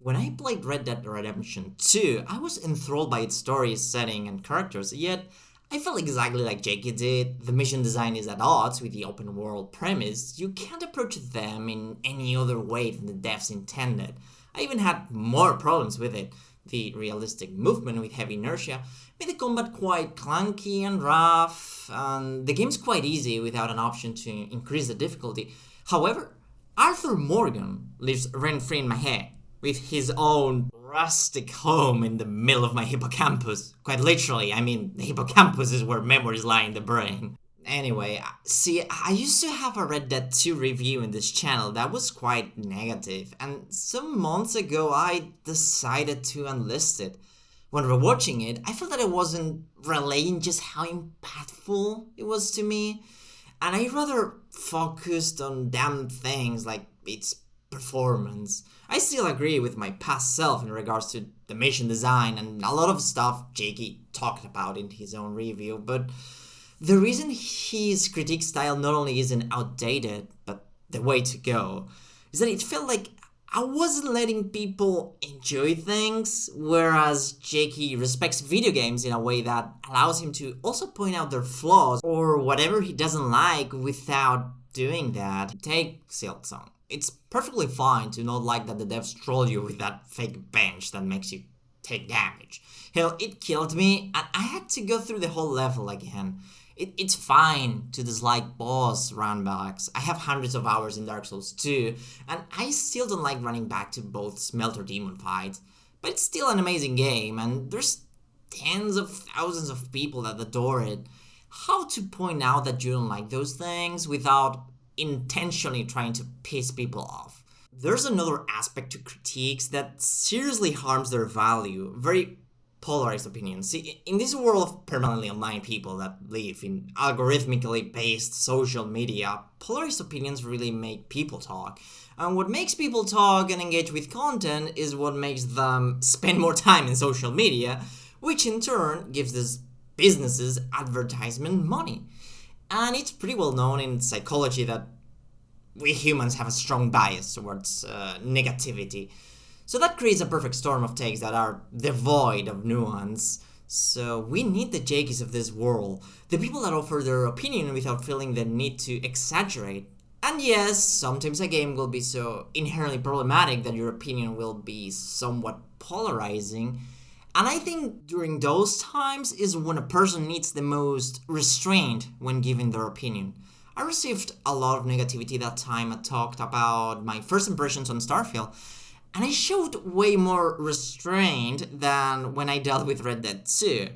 When I played Red Dead Redemption 2, I was enthralled by its story, setting, and characters, yet I felt exactly like Jakey did. The mission design is at odds with the open world premise. You can't approach them in any other way than the devs intended. I even had more problems with it. The realistic movement with heavy inertia made the combat quite clunky and rough, and the game's quite easy without an option to increase the difficulty. However, Arthur Morgan lives rent-free in my head, with his own rustic home in the middle of my hippocampus. Quite literally, I mean, the hippocampus is where memories lie in the brain. Anyway, see, I used to have a Red Dead 2 review in this channel that was quite negative, and some months ago I decided to unlist it. When rewatching it, I felt that I wasn't relaying just how impactful it was to me, and I rather focused on damn things like its performance. I still agree with my past self in regards to the mission design and a lot of stuff Jakey talked about in his own review, but the reason his critique style not only isn't outdated, but the way to go, is that it felt like I wasn't letting people enjoy things, whereas Jakey respects video games in a way that allows him to also point out their flaws or whatever he doesn't like without doing that. Take Silksong. It's perfectly fine to not like that the devs troll you with that fake bench that makes you take damage. Hell, it killed me and I had to go through the whole level again. It's fine to dislike boss runbacks. I have hundreds of hours in Dark Souls 2, and I still don't like running back to both Smelter Demon fights, but it's still an amazing game, and there's tens of thousands of people that adore it. How to point out that you don't like those things without intentionally trying to piss people off? There's another aspect to critiques that seriously harms their value. Very polarized opinions. See, in this world of permanently online people that live in algorithmically based social media, polarized opinions really make people talk. And what makes people talk and engage with content is what makes them spend more time in social media, which in turn gives these businesses advertisement money. And it's pretty well known in psychology that we humans have a strong bias towards negativity. So that creates a perfect storm of takes that are devoid of nuance. So we need the Jakeys of this world, the people that offer their opinion without feeling the need to exaggerate. And yes, sometimes a game will be so inherently problematic that your opinion will be somewhat polarizing. And I think during those times is when a person needs the most restraint when giving their opinion. I received a lot of negativity that time I talked about my first impressions on Starfield, and I showed way more restraint than when I dealt with Red Dead 2.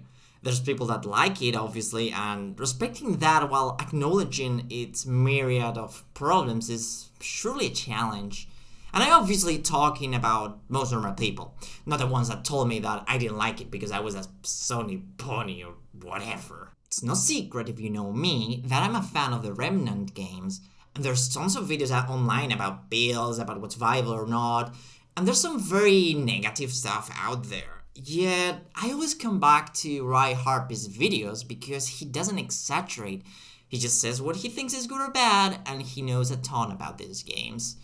There's people that like it, obviously, and respecting that while acknowledging its myriad of problems is surely a challenge. And I'm obviously talking about most normal people, not the ones that told me that I didn't like it because I was a Sony pony or whatever. It's no secret, if you know me, that I'm a fan of the Remnant games, and there's tons of videos out online about builds, about what's viable or not, and there's some very negative stuff out there. Yet, I always come back to Rai Harpy's videos because he doesn't exaggerate. He just says what he thinks is good or bad, and he knows a ton about these games.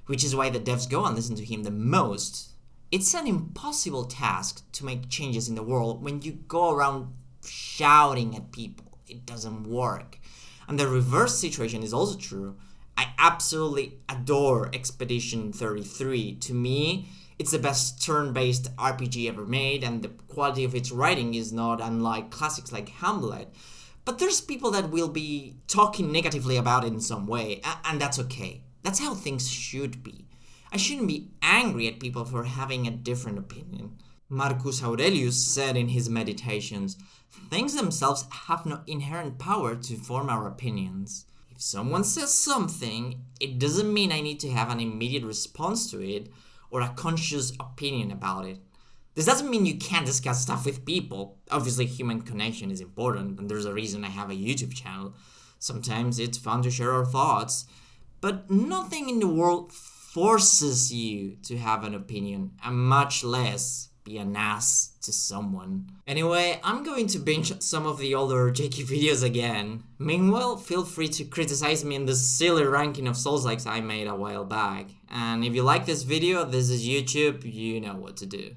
Which is why the devs go and listen to him the most. It's an impossible task to make changes in the world when you go around shouting at people. It doesn't work. And the reverse situation is also true. I absolutely adore Expedition 33. To me, it's the best turn-based RPG ever made, and the quality of its writing is not unlike classics like Hamlet. But there's people that will be talking negatively about it in some way, and that's okay. That's how things should be. I shouldn't be angry at people for having a different opinion. Marcus Aurelius said in his Meditations, "Things themselves have no inherent power to form our opinions." If someone says something, it doesn't mean I need to have an immediate response to it or a conscious opinion about it. This doesn't mean you can't discuss stuff with people. Obviously, human connection is important, and there's a reason I have a YouTube channel. Sometimes it's fun to share our thoughts, but nothing in the world forces you to have an opinion, and much less be an ass to someone. Anyway, I'm going to binge some of the older Jakey videos again. Meanwhile, feel free to criticize me in the silly ranking of Souls-likes I made a while back. And if you like this video, this is YouTube, you know what to do.